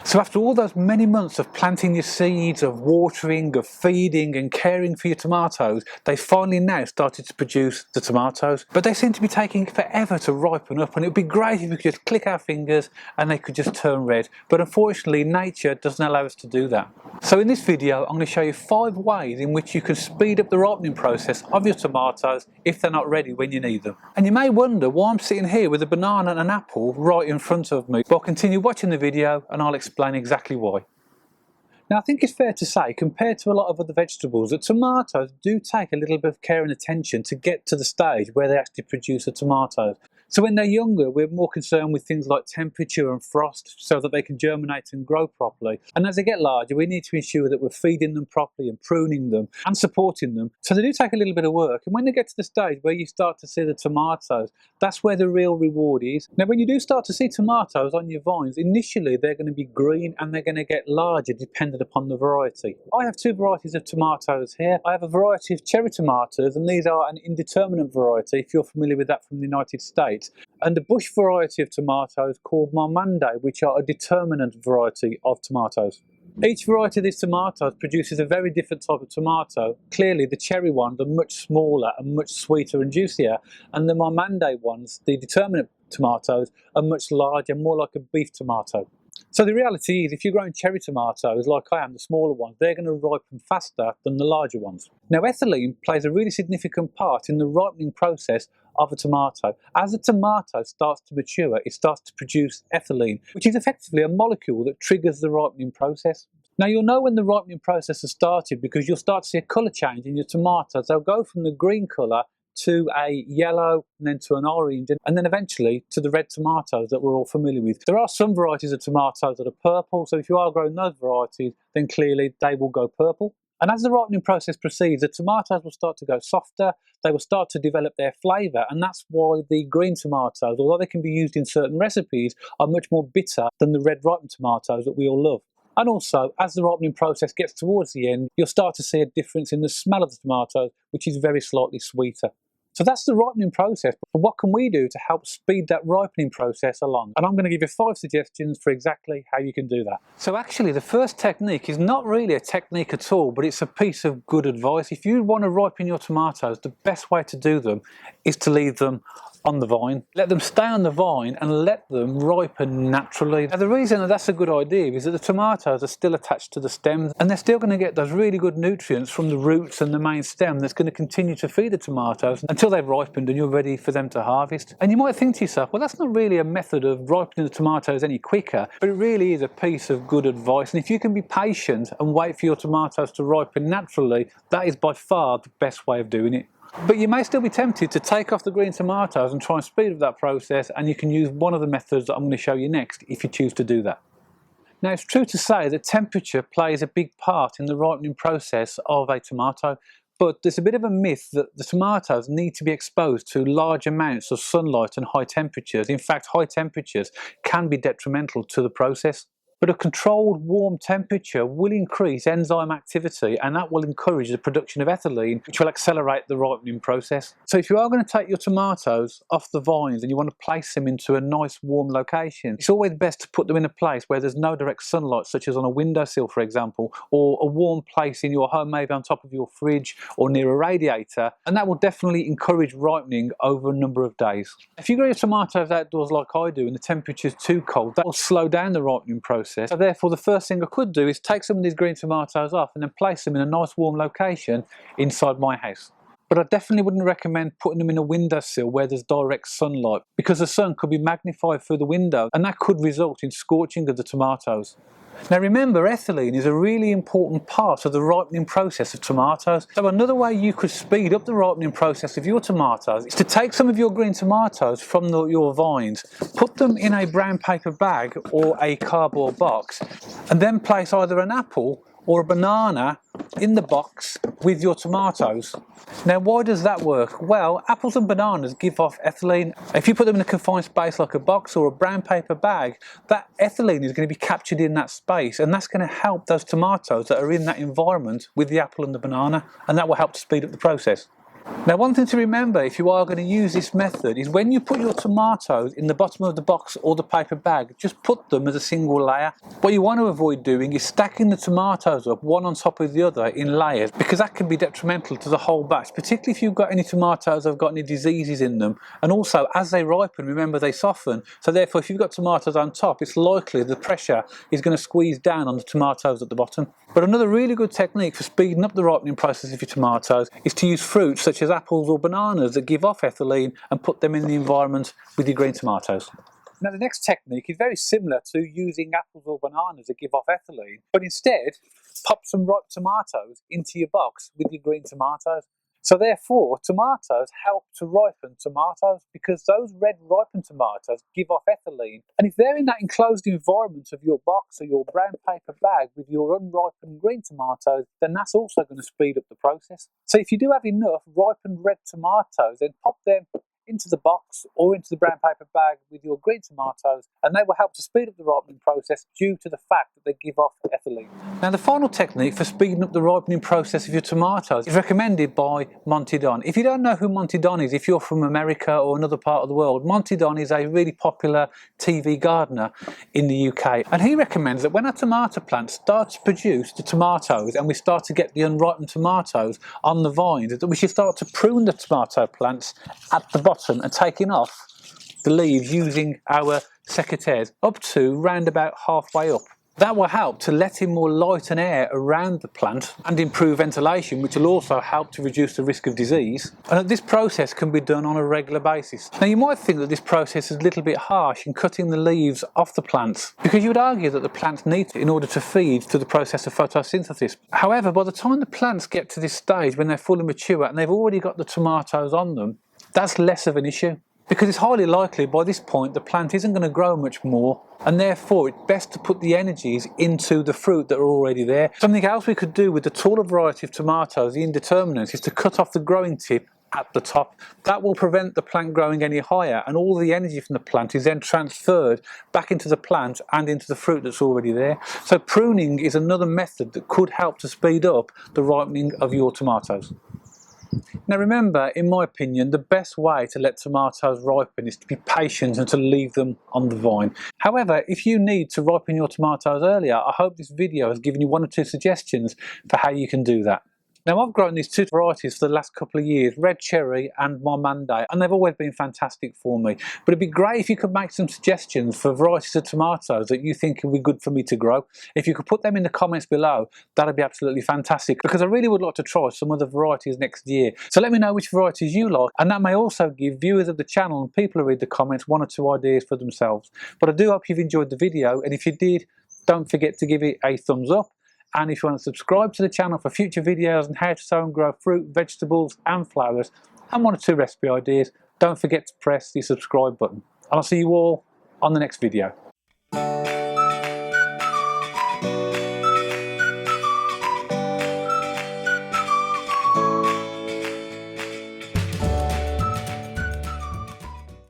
So after all those many months of planting your seeds, of watering, of feeding and caring for your tomatoes, they finally now started to produce the tomatoes. But they seem to be taking forever to ripen up, and it would be great if we could just click our fingers and they could just turn red. But unfortunately, nature doesn't allow us to do that. So in this video, I'm going to show you 5 ways in which you can speed up the ripening process of your tomatoes if they're not ready when you need them. And you may wonder why I'm sitting here with a banana and an apple right in front of me. But I'll continue watching the video and I'll explain exactly why. Now I think it's fair to say, compared to a lot of other vegetables, that tomatoes do take a little bit of care and attention to get to the stage where they actually produce the tomatoes. So when they're younger, we're more concerned with things like temperature and frost so that they can germinate and grow properly. And as they get larger, we need to ensure that we're feeding them properly and pruning them and supporting them. So they do take a little bit of work. And when they get to the stage where you start to see the tomatoes, that's where the real reward is. Now when you do start to see tomatoes on your vines, initially they're going to be green and they're going to get larger depending upon the variety. I have 2 varieties of tomatoes here. I have a variety of cherry tomatoes, and these are an indeterminate variety, if you're familiar with that from the United States, and a bush variety of tomatoes called Marmande, which are a determinate variety of tomatoes. Each variety of these tomatoes produces a very different type of tomato. Clearly the cherry ones are much smaller and much sweeter and juicier, and the Marmande ones, the determinate tomatoes, are much larger, more like a beef tomato. So the reality is, if you're growing cherry tomatoes like I am, the smaller ones, they're going to ripen faster than the larger ones. Now ethylene plays a really significant part in the ripening process of a tomato. As a tomato starts to mature, it starts to produce ethylene, which is effectively a molecule that triggers the ripening process. Now you'll know when the ripening process has started because you'll start to see a colour change in your tomatoes. They'll go from the green colour to a yellow, and then to an orange, and then eventually to the red tomatoes that we're all familiar with. There are some varieties of tomatoes that are purple, so if you are growing those varieties, then clearly they will go purple. And as the ripening process proceeds, the tomatoes will start to go softer, they will start to develop their flavour, and that's why the green tomatoes, although they can be used in certain recipes, are much more bitter than the red ripened tomatoes that we all love. And also, as the ripening process gets towards the end, you'll start to see a difference in the smell of the tomatoes, which is very slightly sweeter. So that's the ripening process, but what can we do to help speed that ripening process along? And I'm going to give you 5 suggestions for exactly how you can do that. So actually the first technique is not really a technique at all, but it's a piece of good advice. If you want to ripen your tomatoes, the best way to do them is to leave them on the vine. Let them stay on the vine and let them ripen naturally. Now the reason that that's a good idea is that the tomatoes are still attached to the stems and they're still going to get those really good nutrients from the roots and the main stem that's going to continue to feed the tomatoes until they've ripened and you're ready for them to harvest. And you might think to yourself, well, that's not really a method of ripening the tomatoes any quicker, but it really is a piece of good advice. And if you can be patient and wait for your tomatoes to ripen naturally, that is by far the best way of doing it. But you may still be tempted to take off the green tomatoes and try and speed up that process, and you can use one of the methods that I'm going to show you next if you choose to do that. Now it's true to say that temperature plays a big part in the ripening process of a tomato, but there's a bit of a myth that the tomatoes need to be exposed to large amounts of sunlight and high temperatures. In fact, high temperatures can be detrimental to the process. But a controlled warm temperature will increase enzyme activity, and that will encourage the production of ethylene, which will accelerate the ripening process. So if you are going to take your tomatoes off the vines and you want to place them into a nice warm location, it's always best to put them in a place where there's no direct sunlight, such as on a windowsill for example, or a warm place in your home, maybe on top of your fridge or near a radiator, and that will definitely encourage ripening over a number of days. If you grow your tomatoes outdoors like I do and the temperature's too cold, that will slow down the ripening process. So therefore the first thing I could do is take some of these green tomatoes off and then place them in a nice warm location inside my house. But I definitely wouldn't recommend putting them in a windowsill where there's direct sunlight, because the sun could be magnified through the window and that could result in scorching of the tomatoes. Now remember, ethylene is a really important part of the ripening process of tomatoes. So another way you could speed up the ripening process of your tomatoes is to take some of your green tomatoes from your vines, put them in a brown paper bag or a cardboard box, and then place either an apple or a banana in the box with your tomatoes. Now why does that work? Well, apples and bananas give off ethylene. If you put them in a confined space like a box or a brown paper bag, that ethylene is going to be captured in that space, and that's going to help those tomatoes that are in that environment with the apple and the banana, and that will help to speed up the process. Now, one thing to remember if you are going to use this method is when you put your tomatoes in the bottom of the box or the paper bag, just put them as a single layer. What you want to avoid doing is stacking the tomatoes up one on top of the other in layers, because that can be detrimental to the whole batch, particularly if you've got any tomatoes that have got any diseases in them. And also, as they ripen, remember, they soften, so therefore if you've got tomatoes on top, it's likely the pressure is going to squeeze down on the tomatoes at the bottom. But another really good technique for speeding up the ripening process of your tomatoes is to use fruits such as apples or bananas that give off ethylene and put them in the environment with your green tomatoes. Now, the next technique is very similar to using apples or bananas that give off ethylene, but instead pop some ripe tomatoes into your box with your green tomatoes. So therefore, tomatoes help to ripen tomatoes because those red ripened tomatoes give off ethylene. And if they're in that enclosed environment of your box or your brown paper bag with your unripened green tomatoes, then that's also going to speed up the process. So if you do have enough ripened red tomatoes, then pop them into the box or into the brown paper bag with your green tomatoes, and they will help to speed up the ripening process due to the fact that they give off ethylene. Now, the final technique for speeding up the ripening process of your tomatoes is recommended by Monty Don. If you don't know who Monty Don is, if you're from America or another part of the world, Monty Don is a really popular TV gardener in the UK, and he recommends that when a tomato plant starts to produce the tomatoes and we start to get the unripened tomatoes on the vines, that we should start to prune the tomato plants at the bottom and taking off the leaves using our secateurs up to round about halfway up. That will help to let in more light and air around the plant and improve ventilation, which will also help to reduce the risk of disease. And that this process can be done on a regular basis. Now, you might think that this process is a little bit harsh in cutting the leaves off the plants, because you would argue that the plants need it in order to feed to the process of photosynthesis. However, by the time the plants get to this stage when they're fully mature and they've already got the tomatoes on them, that's less of an issue, because it's highly likely by this point the plant isn't going to grow much more, and therefore it's best to put the energies into the fruit that are already there. Something else we could do with the taller variety of tomatoes, the indeterminates, is to cut off the growing tip at the top. That will prevent the plant growing any higher, and all the energy from the plant is then transferred back into the plant and into the fruit that's already there. So pruning is another method that could help to speed up the ripening of your tomatoes. Now remember, in my opinion, the best way to let tomatoes ripen is to be patient and to leave them on the vine. However, if you need to ripen your tomatoes earlier, I hope this video has given you one or two suggestions for how you can do that. Now, I've grown these two varieties for the last couple of years, Red Cherry and Marmande, and they've always been fantastic for me. But it'd be great if you could make some suggestions for varieties of tomatoes that you think would be good for me to grow. If you could put them in the comments below, that'd be absolutely fantastic, because I really would like to try some other varieties next year. So let me know which varieties you like, and that may also give viewers of the channel and people who read the comments one or two ideas for themselves. But I do hope you've enjoyed the video, and if you did, don't forget to give it a thumbs up. And if you want to subscribe to the channel for future videos on how to sow and grow fruit, vegetables and flowers, and one or two recipe ideas, don't forget to press the subscribe button. And I'll see you all on the next video.